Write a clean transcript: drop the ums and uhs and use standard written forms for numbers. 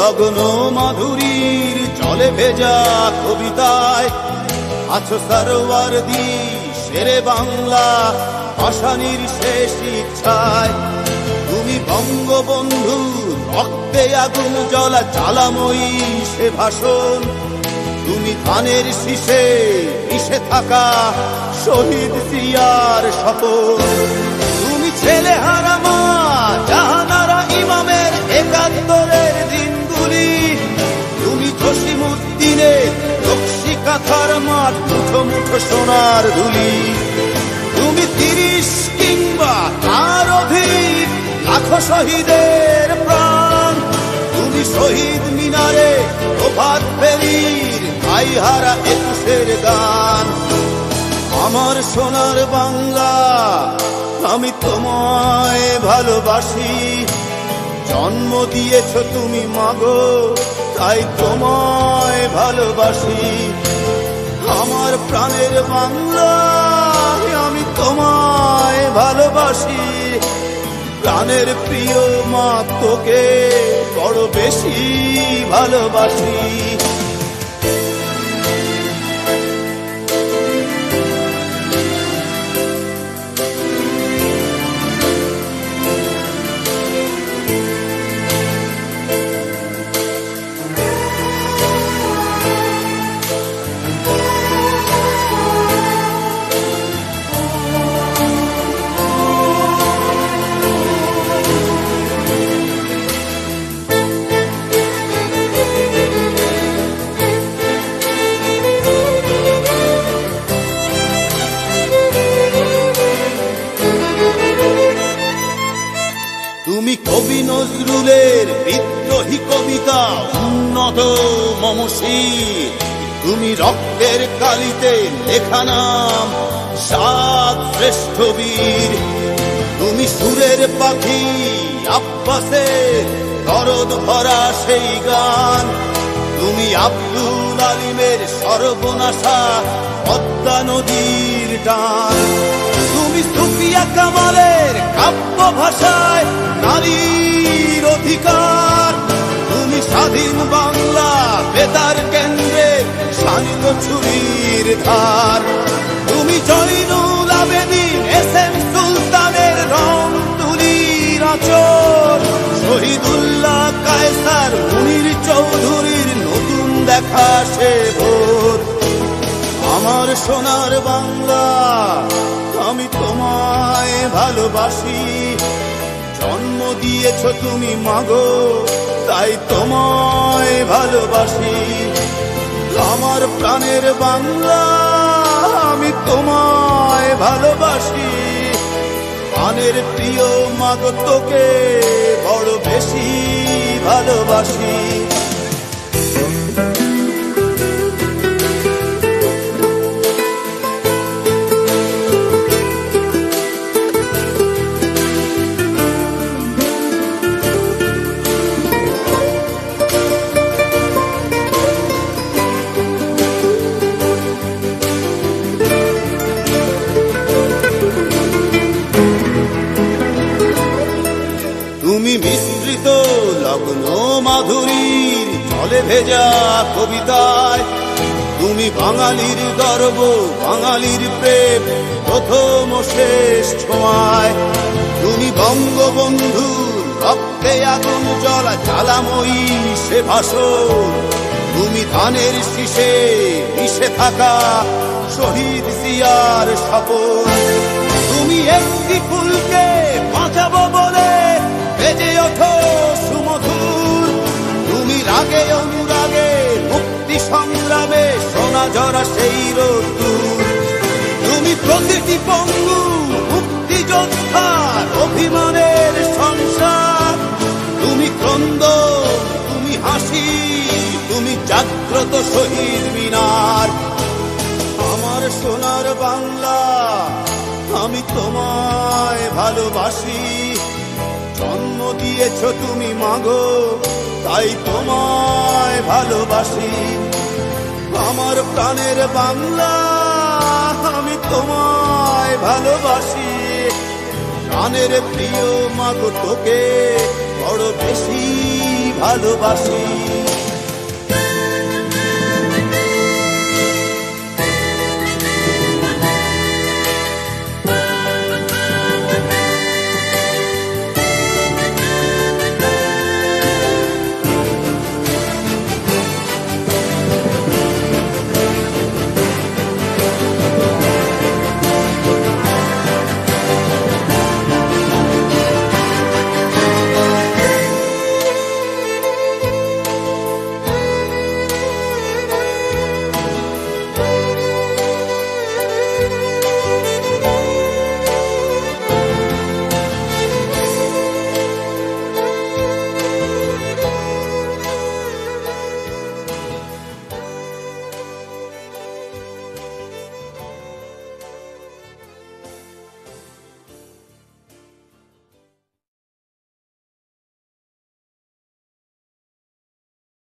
লগ্ন মাধুরীর জলে ভেজা কবিতায় আছো সরওয়ারদি শেরে বাংলা ভাষানির শেষ ইচ্ছায়। তুমি বঙ্গবন্ধু রক্তে আগুন জ্বলা জ্বালাময়ী সে ভাষণ। তুমি ধানের শীষে মিশে থাকা শহীদ জিয়ার শপথ। তুমি ছেলে হারা মা জাহানারা ইমামের একাত্তরের দিনগুলি। তুমি জসিমউদ্দিনের নকশি কাঁথার মাঠ মুঠো মুঠো সোনার ধুলি। তুমি 30 কিংবা তার অধিক লাখো শহীদের প্রাণ। তুমি শহীদ মিনারে প্রভাত ফেরির ভাইহারা 21-এর গান। আমার সোনার বাংলা আমি তোমায় ভালোবাসি। জন্ম দিয়েছ তুমি মাগো তাই তোমায় ভালোবাসি। আমার প্রাণের বাংলা আমি তোমায় ভালোবাসি। প্রাণের প্রিয় মা তোকে বড় বেশি ভালোবাসি। তুমি কবি নজরুলের বিদ্রোহী কবিতা উন্নত মমশীর। তুমি রক্তের কালিতে লেখা নাম 7 শ্রেষ্ঠ বীর। তুমি সুরের পাখি আব্বাসের দরদ ভরা সেই গান। তুমি আব্দুল আলিমের সর্বনাশা পদ্মা নদীর টান। তুমি সুফিয়া কামালের কাব্য ভাষায় নারীর অধিকার। তুমি স্বাধীন বাংলা বেতার কেন্দ্রে শানিত ছুরির ধার। তুমি জয়নুল আবেদিন এস.এম. সুলতানের রং তুলির আঁচল। শহীদুল্লাহ কায়সার মুনির চৌধুরীর নতুন দেখা সে ভোর। আমার সোনার বাংলা আমি তোমায় ভালোবাসি। জন্ম দিয়েছ তুমি মাগো তাই তোমায় ভালোবাসি। আমার প্রাণের বাংলা আমি তোমায় ভালোবাসি। প্রাণের প্রিয় মাগো তোকে বড় বেশি ভালোবাসি। তুমি মিশ্রিত লগ্ন মাধুরীর জলে ভেজা কবিতায়। তুমি বাঙালির গর্ব বাঙালির প্রেম প্রথম শেষ ছোঁয়ায়। তুমি বঙ্গবন্ধু রক্তে আগুন জ্বলা জ্বালাময়ী সে ভাষণ। তুমি ধানের শীষে মিশে থাকা শহীদ জিয়ার শপথ। তুমি একটি ফুলকে বাঁচাবো বলে বেজে ওঠো সুমধুর। তুমি রাগে অনুরাগে মুক্তি সংগ্রামে সোনা ঝরা সেই রোদ্দুর। তুমি প্রতিটি পঙ্গু মুক্তিযোদ্ধার অভিমানের সংসার। তুমি ক্রন্দন তুমি হাসি তুমি জাগ্রত শহীদ মিনার। আমার সোনার বাংলা আমি তোমায় ভালোবাসি। জন্ম দিয়েছ তুমি মাগো তাই তোমায় ভালোবাসি। আমার প্রাণের বাংলা আমি তোমায় ভালোবাসি। প্রাণের প্রিয় মাগো তোকে বড় বেশি ভালোবাসি।